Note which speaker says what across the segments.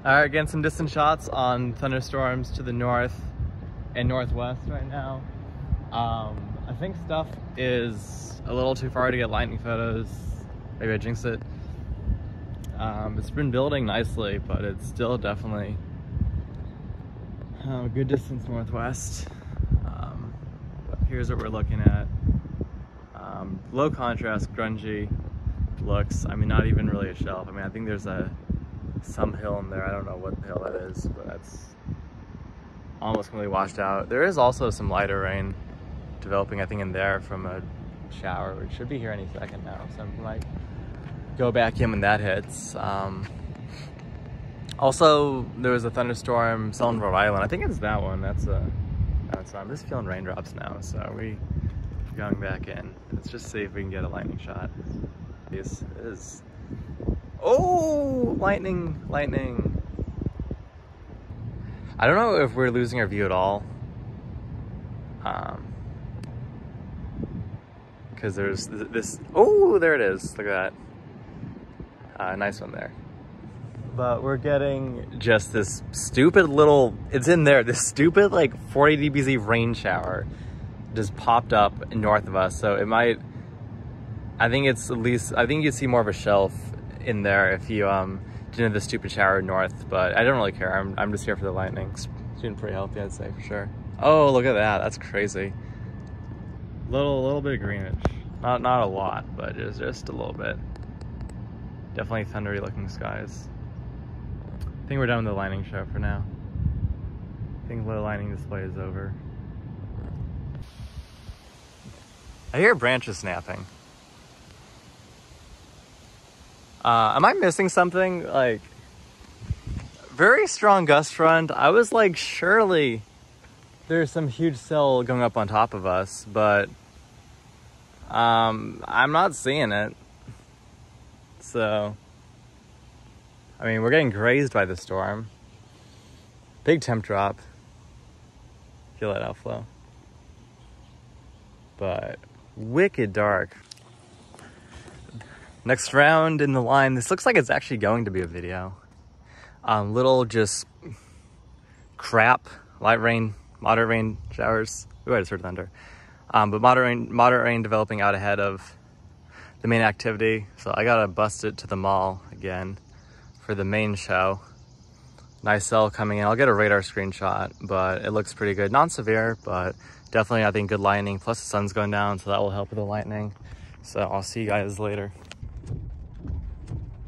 Speaker 1: Alright, again, some distant shots on thunderstorms to the north and northwest right now. I think stuff is a little too far to get lightning photos. Maybe I jinxed it. It's been building nicely, but it's still definitely a good distance northwest. But here's what we're looking at. Low contrast, grungy looks. I mean, not even really a shelf. I mean, I think there's some hill in there. I don't know what the hill that is, but that's almost completely washed out. There is also some lighter rain developing, I think, in there from a shower, which should be here any second now. So I might go back in when that hits. Also, there was a thunderstorm still in Rhode Island. I think it's that one. I'm just feeling raindrops now, so we're going back in. Let's just see if we can get a lightning shot. This is... Oh, lightning. I don't know if we're losing our view at all. Because there's this, oh, there it is. Look at that. Nice one there. But we're getting just this stupid little, it's in there, this stupid like 40 dBz rain shower just popped up north of us. So it might, I think it's at least, I think you'd see more of a shelf in there if you didn't have the stupid shower north, but I don't really care. I'm just here for the lightning. It's been pretty healthy, I'd say, for sure. Oh, look at that. That's crazy. Little bit of greenish. Not a lot, but just a little bit. Definitely thundery looking skies. I think we're done with the lightning show for now. I think the lightning display is over. I hear branches snapping. Am I missing something? Like, very strong gust front. I was like, surely there's some huge cell going up on top of us, but I'm not seeing it. So, I mean, we're getting grazed by the storm. Big temp drop. Feel that outflow. But wicked dark. Next round in the line. This looks like it's actually going to be a video. Little just crap, light rain, moderate rain showers. Ooh, I just heard thunder. But moderate rain developing out ahead of the main activity. So I gotta bust it to the mall again for the main show. Nice cell coming in. I'll get a radar screenshot, but it looks pretty good. Non-severe, but definitely I think good lightning. Plus the sun's going down, so that will help with the lightning. So I'll see you guys later.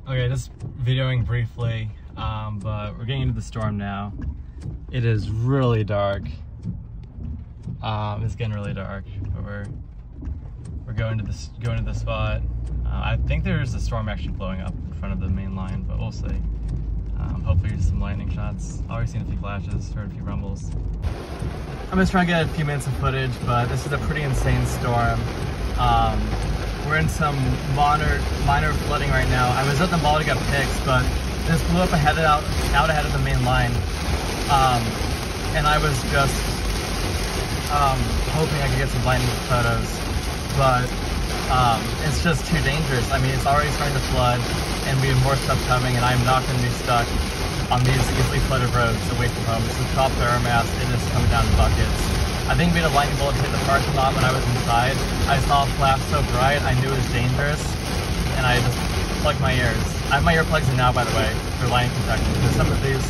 Speaker 1: Okay, just videoing briefly, but we're getting into the storm now. It is really dark. It's getting really dark, but we're going to the spot. I think there's a storm actually blowing up in front of the main line, but we'll see. Hopefully some lightning shots. Already seen a few flashes, heard a few rumbles. I'm just trying to get a few minutes of footage, but this is a pretty insane storm. We're in some minor flooding right now. I was at the mall to get pics, but this blew up out ahead of the main line. And I was just hoping I could get some lightning photos, but it's just too dangerous. I mean, it's already starting to flood, and we have more stuff coming, and I'm not going to be stuck on these easily flooded roads away from home. This is top Theramas. It is coming down in buckets. I think we had a lightning bolt hit the parking lot when I was inside. I saw a flash so bright, I knew it was dangerous, and I just plugged my ears. I have my earplugs in now, by the way, for lightning protection, because some of these,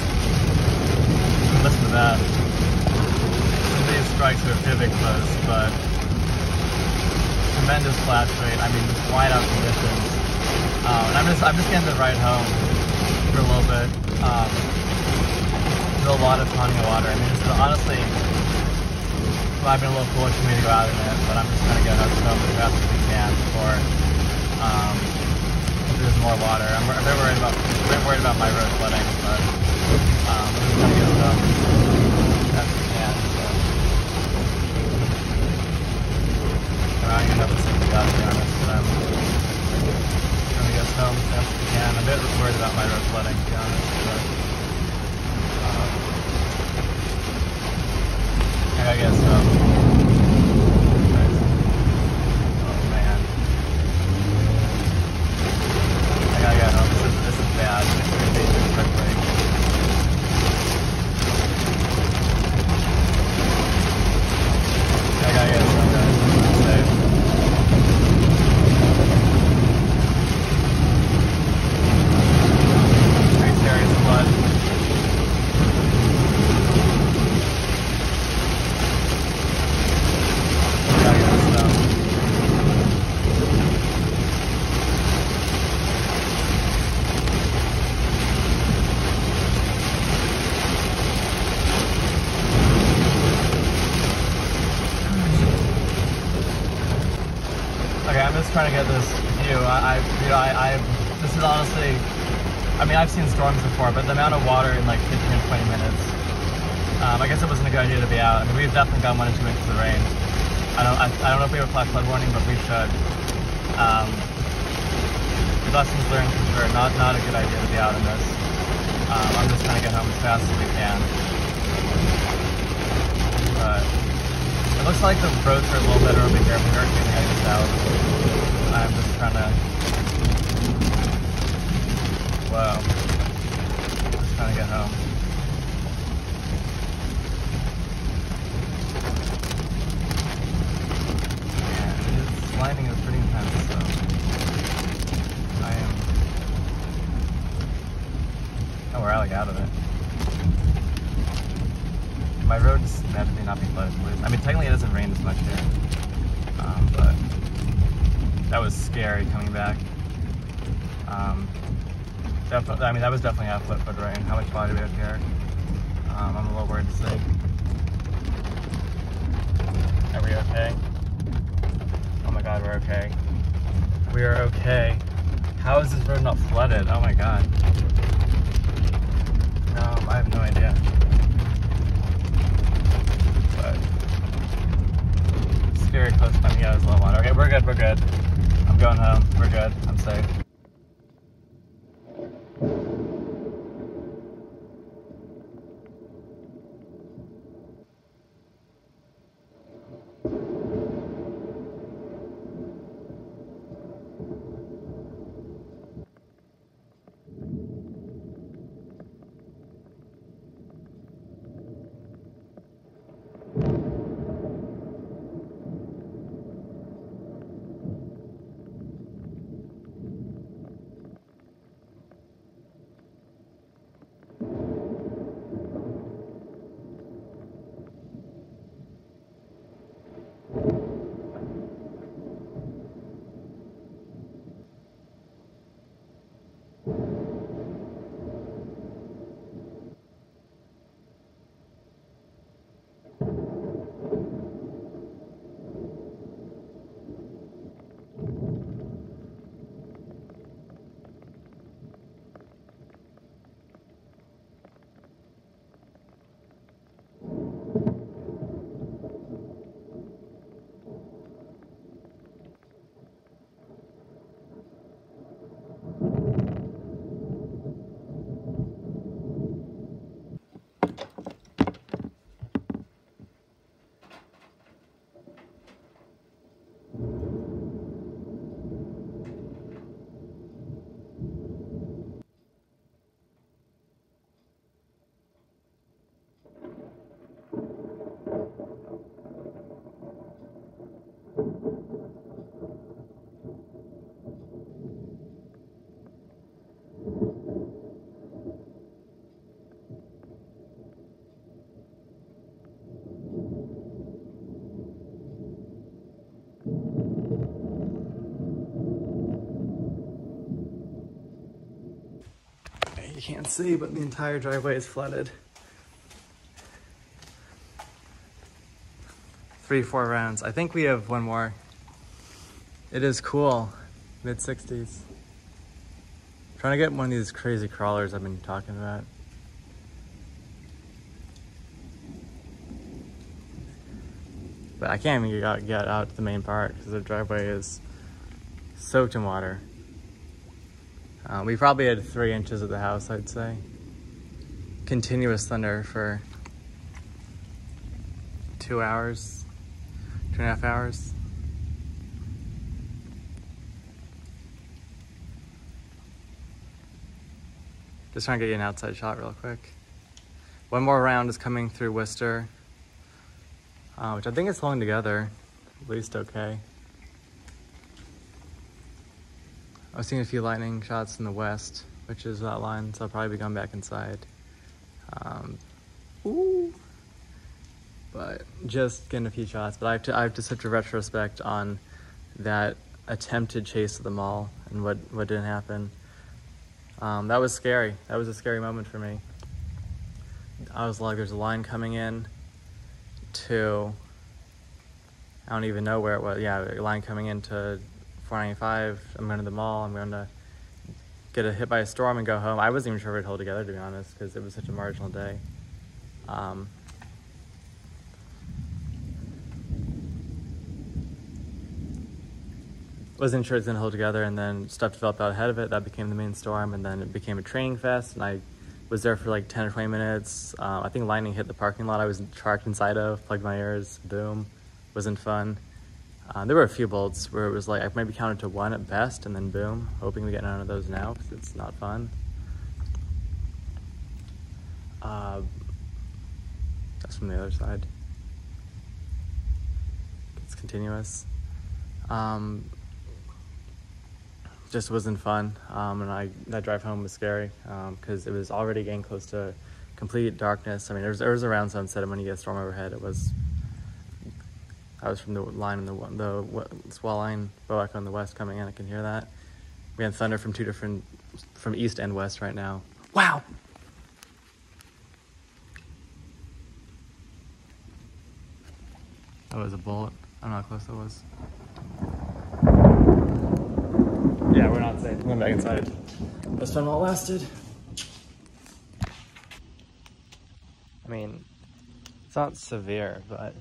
Speaker 1: listen to that. Some of these strikes are very close, but tremendous flash rate. I mean, just wide out conditions. And I'm just getting the ride home for a little bit. There's a lot of tawny water. I mean, it's honestly, it might have been a little foolish for me to go out in it, but I'm just trying to get us home as fast as we can before there's more water. I'm a bit worried about my road flooding, but I'm just trying to get us home as fast as we can. So. I'm gonna have to stick with that, to be honest, but I'm trying to get us home as fast as we can. I'm a bit worried about my road flooding, to be honest, but I gotta get us home. Oh man. I gotta get home. This is bad. It's gonna be quickly. just trying to get this view. This is honestly, I mean, I've seen storms before, but the amount of water in like 15 or 20 minutes, I guess it wasn't a good idea to be out. I mean, we've definitely gotten 1 or 2 inches of rain. I don't know if we have a flash flood warning, but we should. Lessons learned for sure. Not a good idea to be out in this. I'm just trying to get home as fast as we can. But it looks like the roads are a little better over here. We hurricane heading south. I'm just trying to. Whoa. Just trying to get home. Yeah, lightning is pretty intense, so I am. Oh, we're like out of it. My roads magically not be flooded. I mean, technically it doesn't rain as much here, but that was scary coming back. Definitely, I mean, that was definitely a foot rain. How much water do we have here? I'm a little worried to see. Are we okay? Oh my God, we're okay. We are okay. How is this road not flooded? Oh my God. I have no idea. But scary close. I mean, yeah, there's a lot of water. Okay, we're good. We're good. I'm going home. We're good. I'm safe. You can't see, but the entire driveway is flooded. 3-4 rounds. I think we have one more. It is cool. Mid-60s. Trying to get one of these crazy crawlers I've been talking about. But I can't even get out to the main part because the driveway is soaked in water. We probably had 3 inches at the house, I'd say. Continuous thunder for 2 hours, 2.5 hours. Just trying to get you an outside shot real quick. One more round is coming through Worcester, which I think is holding together, at least okay. I was seeing a few lightning shots in the west, which is that line, so I'll probably be going back inside. But just getting a few shots. But I have to such a retrospect on that attempted chase to the mall and what didn't happen. That was scary. That was a scary moment for me. I was like, there's a line coming in to, I don't even know where it was. Yeah, a line coming into 495. I'm going to the mall. I'm going to get hit by a storm and go home. I wasn't even sure if it'd hold together, to be honest, because it was such a marginal day. Wasn't sure it's gonna hold together, and then stuff developed out ahead of it. That became the main storm, and then it became a training fest, and I was there for like 10 or 20 minutes. I think lightning hit the parking lot I was trapped inside of, plugged my ears, boom. Wasn't fun. There were a few bolts where it was like, I maybe counted to 1 at best, and then boom. Hoping we get none of those now, because it's not fun. That's from the other side. It's continuous. Just wasn't fun, and that drive home was scary, because it was already getting close to complete darkness. I mean, there was around sunset, and when you get a storm overhead, I was from the line in the swell line, Boac on the west coming in. I can hear that. We had thunder from from east and west right now. Wow. That was a bullet. I don't know how close that was. Yeah, we're not safe. I'm going back inside. Best time while it lasted. I mean, it's not severe, but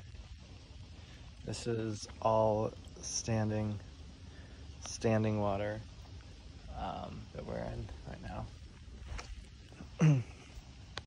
Speaker 1: this is all standing water.